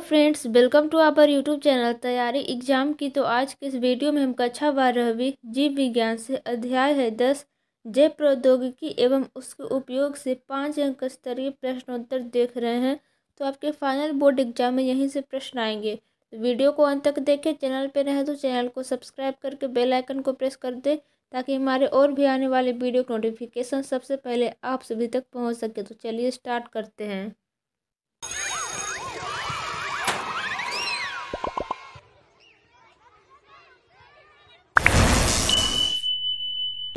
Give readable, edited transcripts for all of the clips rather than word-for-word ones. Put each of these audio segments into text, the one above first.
Friends, welcome to our YouTube channel तैयारी exam की। तो आज के इस वीडियो में हम कक्षा 12वीं जीव विज्ञान से अध्याय है 10 जैव प्रौद्योगिकी एवं उसके उपयोग से 5 अंक स्तरीय प्रश्नोत्तर देख रहे हैं। तो आपके फाइनल बोर्ड एग्जाम में यहीं से प्रश्न आएंगे। तो वीडियो को अंत तक देखें। चैनल पर रहे तो चैनल को सब्सक्राइब करके बेल आइकन को प्रेस कर दे ताकि हमारे और भी आने वाले वीडियो का नोटिफिकेशन सबसे पहले आप सभी तक पहुँच सके। तो चलिए स्टार्ट करते हैं।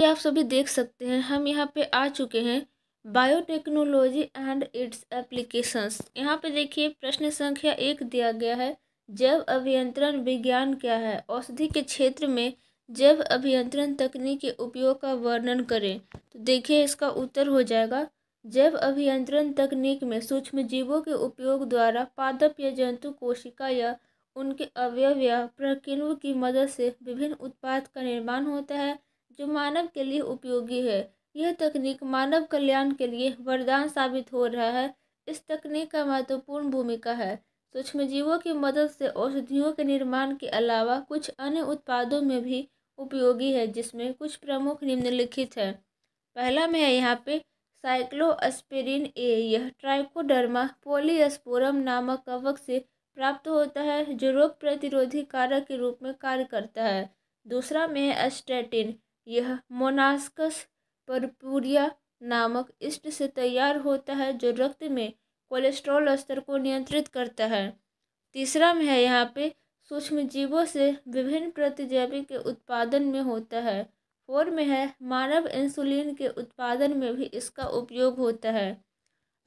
आप सभी देख सकते हैं हम यहाँ पे आ चुके हैं बायोटेक्नोलॉजी एंड इट्स एप्लीकेशंस। यहाँ पे देखिए प्रश्न संख्या 1 दिया गया है, जैव अभियंत्रण विज्ञान क्या है? औषधि के क्षेत्र में जैव अभियंत्रण तकनीक के उपयोग का वर्णन करें। तो देखिए इसका उत्तर हो जाएगा, जैव अभियंत्रण तकनीक में सूक्ष्म जीवों के उपयोग द्वारा पादप या जंतु कोशिका या उनके अवयव या प्रकीर्णों की मदद से विभिन्न उत्पाद का निर्माण होता है जो मानव के लिए उपयोगी है। यह तकनीक मानव कल्याण के लिए वरदान साबित हो रहा है। इस तकनीक का महत्वपूर्ण भूमिका है। सूक्ष्मजीवों की मदद से औषधियों के निर्माण के अलावा कुछ अन्य उत्पादों में भी उपयोगी है, जिसमें कुछ प्रमुख निम्नलिखित है। पहला में है यहाँ पे साइक्लोस्पिरिन ए। यह ट्राइकोडर्मा पॉलीस्पोरम नामक कवक से प्राप्त होता है जो रोग प्रतिरोधी कारक के रूप में कार्य करता है। दूसरा में है एस्टेटिन। यह मोनास्कस परपुरिया नामक ईस्ट से तैयार होता है जो रक्त में कोलेस्ट्रॉल स्तर को नियंत्रित करता है। तीसरा में है यहाँ पे सूक्ष्म जीवों से विभिन्न प्रतिजैविक के उत्पादन में होता है। 4 में है मानव इंसुलिन के उत्पादन में भी इसका उपयोग होता है।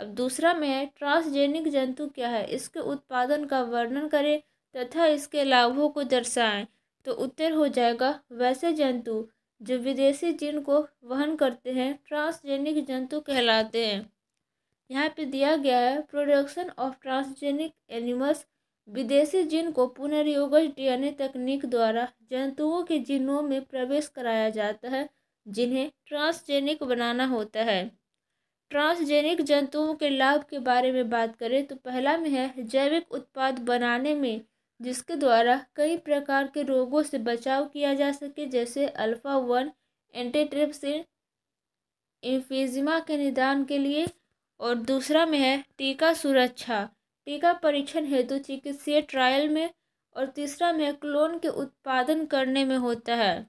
अब दूसरा में है ट्रांसजेनिक जंतु क्या है? इसके उत्पादन का वर्णन करें तथा इसके लाभों को दर्शाएं। तो उत्तर हो जाएगा, वैसे जंतु जो विदेशी जीन को वहन करते हैं ट्रांसजेनिक जंतु कहलाते हैं। यहाँ पे दिया गया है प्रोडक्शन ऑफ ट्रांसजेनिक एनिमल्स। विदेशी जीन को पुनर्योगज डीएनए तकनीक द्वारा जंतुओं के जीनों में प्रवेश कराया जाता है जिन्हें ट्रांसजेनिक बनाना होता है। ट्रांसजेनिक जंतुओं के लाभ के बारे में बात करें तो पहला में है जैविक उत्पाद बनाने में, जिसके द्वारा कई प्रकार के रोगों से बचाव किया जा सके, जैसे अल्फा-1 एंटीट्रिप्सिन एम्फीजिमा के निदान के लिए। और दूसरा में है टीका सुरक्षा, टीका परीक्षण हेतु चिकित्सीय ट्रायल में। और तीसरा में है क्लोन के उत्पादन करने में होता है।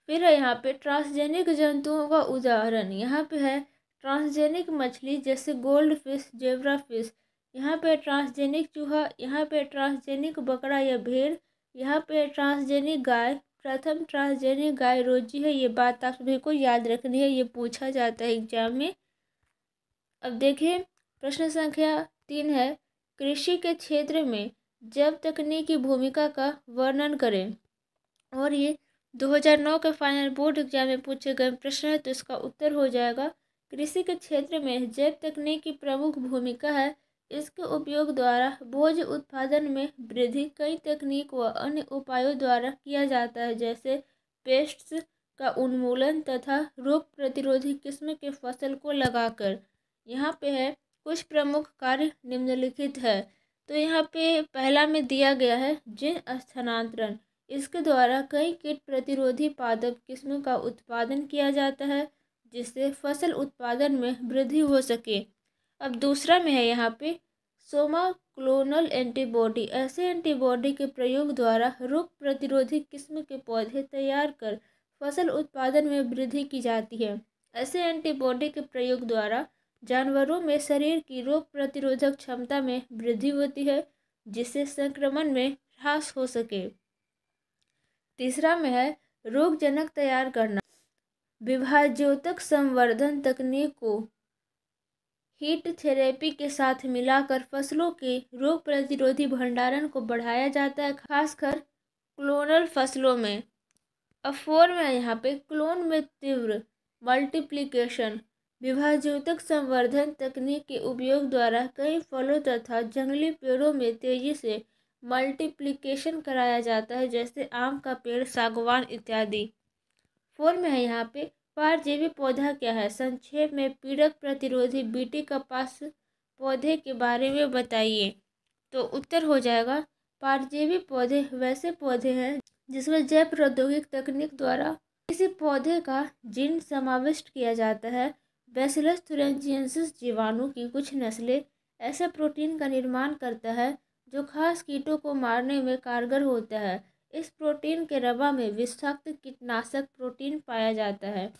फिर है यहाँ पे ट्रांसजेनिक जंतुओं का उदाहरण। यहाँ पे है ट्रांसजेनिक मछली जैसे गोल्ड फिश, जेब्रा फिश। यहाँ पे ट्रांसजेनिक चूहा, यहाँ पे ट्रांसजेनिक बकरा या भेड़, यहाँ पे ट्रांसजेनिक गाय। प्रथम ट्रांसजेनिक गाय रोजी है। ये बात आप सभी को याद रखनी है, ये पूछा जाता है एग्जाम में। अब देखिए प्रश्न संख्या 3 है, कृषि के क्षेत्र में जैव तकनीक की भूमिका का वर्णन करें। और ये 2009 के फाइनल बोर्ड एग्जाम में पूछे गए प्रश्न है। तो इसका उत्तर हो जाएगा, कृषि के क्षेत्र में जैव तकनीक की प्रमुख भूमिका है। इसके उपयोग द्वारा भोज्य उत्पादन में वृद्धि कई तकनीक व अन्य उपायों द्वारा किया जाता है, जैसे पेस्ट्स का उन्मूलन तथा रोग प्रतिरोधी किस्म के फसल को लगाकर। यहाँ पे है कुछ प्रमुख कार्य निम्नलिखित है। तो यहाँ पे पहला में दिया गया है जीन स्थानांतरण। इसके द्वारा कई कीट प्रतिरोधी पादप किस्मों का उत्पादन किया जाता है जिससे फसल उत्पादन में वृद्धि हो सके। अब दूसरा में है यहाँ पे सोमाक्लोनल एंटीबॉडी। ऐसे एंटीबॉडी के प्रयोग द्वारा रोग प्रतिरोधी किस्म के पौधे तैयार कर फसल उत्पादन में वृद्धि की जाती है। ऐसे एंटीबॉडी के प्रयोग द्वारा जानवरों में शरीर की रोग प्रतिरोधक क्षमता में वृद्धि होती है जिससे संक्रमण में ह्रास हो सके। तीसरा में है रोगजनक तैयार करना। विभाज्योतक संवर्धन तकनीक को हीट थेरेपी के साथ मिलाकर फसलों के रोग प्रतिरोधी भंडारण को बढ़ाया जाता है, खासकर क्लोनल फसलों में। अब 4 में यहाँ पे क्लोन में तीव्र मल्टीप्लिकेशन। विभाज्योतक संवर्धन तकनीक के उपयोग द्वारा कई फलों तथा जंगली पेड़ों में तेजी से मल्टीप्लिकेशन कराया जाता है, जैसे आम का पेड़, सागवान इत्यादि। 4 में है यहाँ पे परजीवी पौधा क्या है? संक्षेप में पीड़क प्रतिरोधी बीटी कपास पौधे के बारे में बताइए। तो उत्तर हो जाएगा परजीवी पौधे वैसे पौधे हैं जिसमें जैव प्रौद्योगिक तकनीक द्वारा किसी पौधे का जीन समाविष्ट किया जाता है। बैसिलस थुरिंजिएंसिस जीवाणु की कुछ नस्लें ऐसे प्रोटीन का निर्माण करता है जो खास कीटों को मारने में कारगर होता है। इस प्रोटीन के रवा में विषाक्त कीटनाशक प्रोटीन पाया जाता है।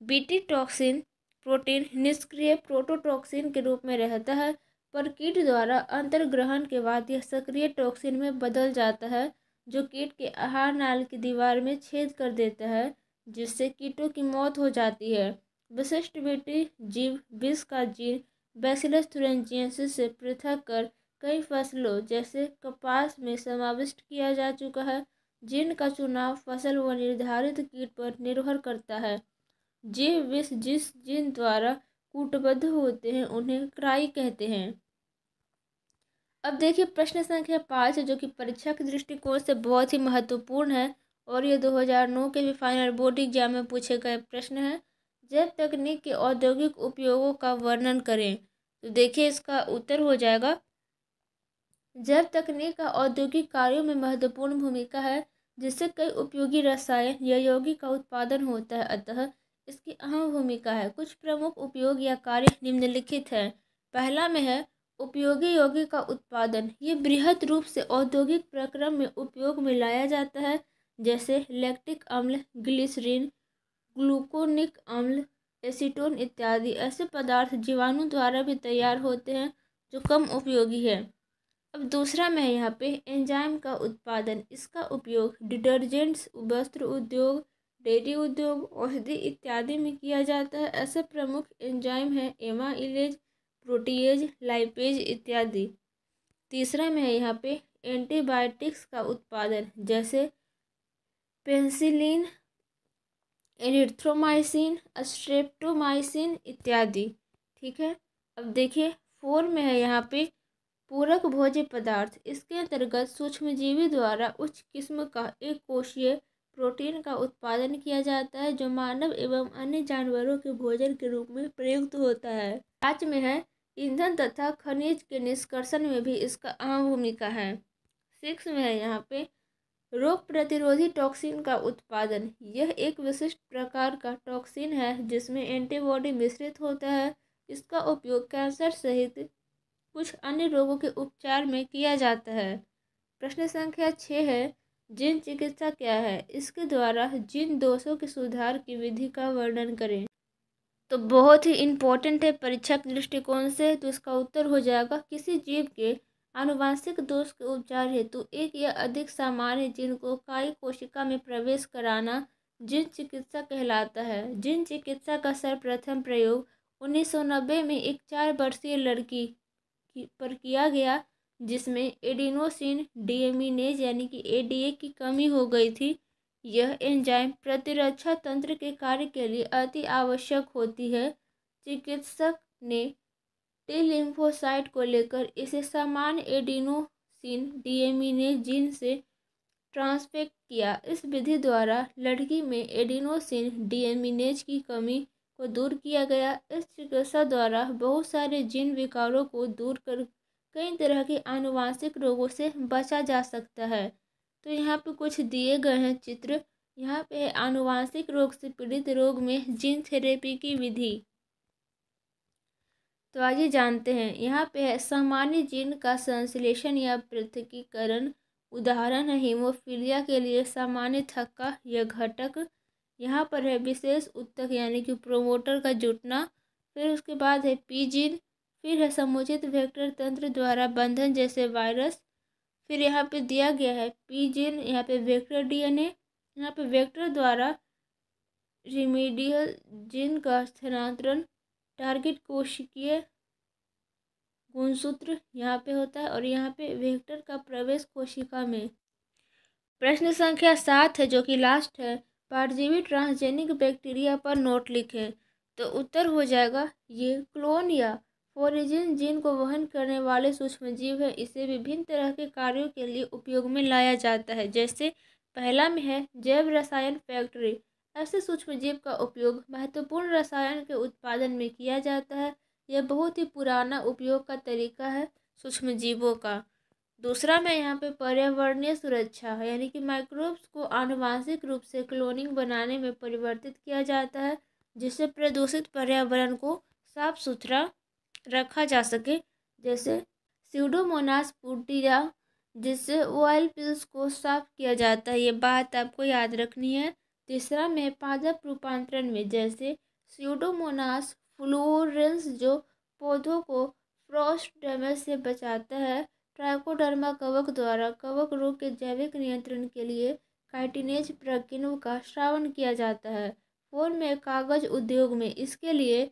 बीटी टॉक्सिन प्रोटीन निष्क्रिय प्रोटोटॉक्सिन के रूप में रहता है, पर कीट द्वारा अंतर्ग्रहण के बाद यह सक्रिय टॉक्सिन में बदल जाता है जो कीट के आहार नाल की दीवार में छेद कर देता है, जिससे कीटों की मौत हो जाती है। विशिष्ट बीटी जीव विष का जीन बैसिलस थुरिंजिएंसिस से पृथक कर कई फसलों जैसे कपास में समाविष्ट किया जा चुका है। जीन का चुनाव फसल व निर्धारित कीट पर निर्भर करता है। जीव विष जिस जीन द्वारा कूटबद्ध होते हैं उन्हें क्राई कहते हैं। अब देखिए प्रश्न संख्या 5 जो कि परीक्षा के दृष्टिकोण से बहुत ही महत्वपूर्ण है और ये 2009 के भी फाइनल बोर्ड एग्जाम में पूछे गए प्रश्न है। जैव तकनीक के औद्योगिक उपयोगों का वर्णन करें। तो देखिए इसका उत्तर हो जाएगा जैव तकनीक का औद्योगिक कार्यों में महत्वपूर्ण भूमिका है, जिससे कई उपयोगी रसायन या यौगिक का उत्पादन होता है। अतः इसकी अहम भूमिका है। कुछ प्रमुख उपयोग या कार्य निम्नलिखित है। पहला में है उपयोगी यौगिक का उत्पादन। ये बृहद रूप से औद्योगिक प्रक्रम में उपयोग में लाया जाता है, जैसे लैक्टिक अम्ल, ग्लिसरीन, ग्लूकोनिक अम्ल, एसीटोन इत्यादि। ऐसे पदार्थ जीवाणु द्वारा भी तैयार होते हैं जो कम उपयोगी है। अब दूसरा में है यहाँ पे एंजाइम का उत्पादन। इसका उपयोग डिटर्जेंट्स, वस्त्र उद्योग, डेयरी उद्योग, औषधि इत्यादि में किया जाता है। ऐसे प्रमुख एंजाइम हैं एमाइलेज, प्रोटीएज, लाइपेज इत्यादि। तीसरा में है यहाँ पे एंटीबायोटिक्स का उत्पादन, जैसे पेनिसिलिन, एरिथ्रोमाइसिन, स्ट्रेप्टोमाइसिन इत्यादि। ठीक है। अब देखिए 4 में है यहाँ पे पूरक भोज्य पदार्थ। इसके अंतर्गत सूक्ष्मजीवी द्वारा उच्च किस्म का एक कोशीय प्रोटीन का उत्पादन किया जाता है जो मानव एवं अन्य जानवरों के भोजन के रूप में प्रयुक्त होता है। 5 में है ईंधन तथा खनिज के निष्कर्षण में भी इसका अहम भूमिका है। 6 में है यहाँ पे रोग प्रतिरोधी टॉक्सिन का उत्पादन। यह एक विशिष्ट प्रकार का टॉक्सिन है जिसमें एंटीबॉडी मिश्रित होता है। इसका उपयोग कैंसर सहित कुछ अन्य रोगों के उपचार में किया जाता है। प्रश्न संख्या 6 है जीन चिकित्सा क्या है। इसके द्वारा जिन दोषों के सुधार की विधि का वर्णन करें। तो बहुत ही इम्पोर्टेंट है परीक्षा के दृष्टिकोण से। तो इसका उत्तर हो जाएगा किसी जीव के आनुवांशिक दोष के उपचार हेतु एक या अधिक सामान्य जीन को कायिक कोशिका में प्रवेश कराना जीन चिकित्सा कहलाता है। जीन चिकित्सा का सर्वप्रथम प्रयोग 1990 में एक 4 वर्षीय लड़की पर किया गया जिसमें एडिनोसिन डीएमिनेज यानी कि एडीए की कमी हो गई थी। यह एंजाइम प्रतिरक्षा तंत्र के कार्य के लिए अति आवश्यक होती है। चिकित्सक ने टी लिम्फोसाइट को लेकर इसे सामान्य एडिनोसिन डीएमिनेज जीन से ट्रांसफेक्ट किया। इस विधि द्वारा लड़की में एडिनोसिन डीएमिनेज की कमी को दूर किया गया। इस चिकित्सा द्वारा बहुत सारे जीन विकारों को दूर कर कई तरह के आनुवांशिक रोगों से बचा जा सकता है। तो यहाँ पे कुछ दिए गए हैं चित्र। यहाँ पे आनुवांशिक रोग से पीड़ित रोग में जीन थेरेपी की विधि। तो आइए जानते हैं। यहाँ पे है सामान्य जीन का संश्लेषण या पृथकीकरण। उदाहरण है हीमोफीलिया के लिए सामान्य थक्का या घटक। यहाँ पर है विशेष उत्तक यानी कि प्रोमोटर का जुटना। फिर उसके बाद है पी जीन। फिर है समुचित वेक्टर तंत्र द्वारा बंधन जैसे वायरस। फिर यहाँ पे दिया गया है पी जीन, यहाँ पे वेक्टर डीएनए, यहाँ पे वेक्टर द्वारा रिमीडियल जीन का स्थानांतरण, टारगेट कोशिकीय गुणसूत्र यहाँ पे होता है और यहाँ पे वेक्टर का प्रवेश कोशिका में। प्रश्न संख्या 7 है जो कि लास्ट है। परजीवी ट्रांसजेनिक बैक्टीरिया पर नोट लिखें। तो उत्तर हो जाएगा ये क्लोन या फोरिजिन जीन को वहन करने वाले सूक्ष्मजीव है। इसे विभिन्न तरह के कार्यों के लिए उपयोग में लाया जाता है। जैसे पहला में है जैव रसायन फैक्ट्री। ऐसे सूक्ष्मजीव का उपयोग महत्वपूर्ण रसायन के उत्पादन में किया जाता है। यह बहुत ही पुराना उपयोग का तरीका है सूक्ष्म जीवों का। दूसरा में यहाँ पे पर्यावरणीय सुरक्षा है, यानी कि माइक्रोब्स को आनुवांशिक रूप से क्लोनिंग बनाने में परिवर्तित किया जाता है, जिससे प्रदूषित पर्यावरण को साफ सुथरा रखा जा सके। जैसे स्यूडोमोनास पुटिया, जिससे ऑयल पिल्स को साफ किया जाता है, ये बात आपको याद रखनी है। तीसरा में पादप रूपांतरण में, जैसे स्यूडोमोनास फ्लोरेंस जो पौधों को फ्रॉस्ट डैमेज से बचाता है। ट्राइकोडर्मा कवक द्वारा कवक रोग के जैविक नियंत्रण के लिए काइटिनेज प्रकीणों का श्रावण किया जाता है। फोर में कागज उद्योग में इसके लिए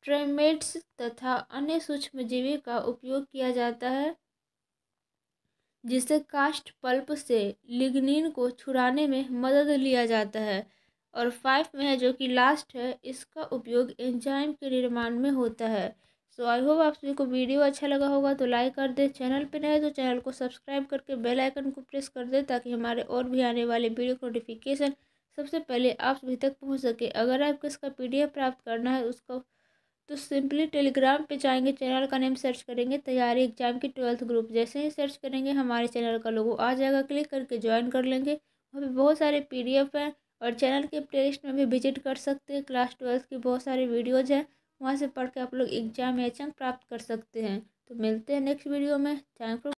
ट्रेमेट्स तथा अन्य सूक्ष्मजीवी का उपयोग किया जाता है, जिससे कास्ट पल्प से लिग्निन को छुड़ाने में मदद लिया जाता है। और 5 में है, जो कि लास्ट है, इसका उपयोग एंजाइम के निर्माण में होता है। सो आई होप आप सभी को वीडियो अच्छा लगा होगा, तो लाइक कर दे। चैनल पे नए तो चैनल को सब्सक्राइब करके बेल आइकन को प्रेस कर दे, ताकि हमारे और भी आने वाले वीडियो नोटिफिकेशन सबसे पहले आप सभी तक पहुंच सके। अगर आपको इसका PDF प्राप्त करना है उसको, तो सिंपली टेलीग्राम पे जाएंगे, चैनल का नेम सर्च करेंगे तैयारी एग्जाम की 12th ग्रुप। जैसे ही सर्च करेंगे हमारे चैनल का लोगो आ जाएगा, क्लिक करके ज्वाइन कर लेंगे। वहाँ पे बहुत सारे PDF हैं, और चैनल के प्लेलिस्ट में भी विजिट कर सकते हैं। क्लास 12th की बहुत सारे वीडियोज हैं, वहाँ से पढ़ के आप लोग एग्जाम या अंक प्राप्त कर सकते हैं। तो मिलते हैं नेक्स्ट वीडियो में। Thank you.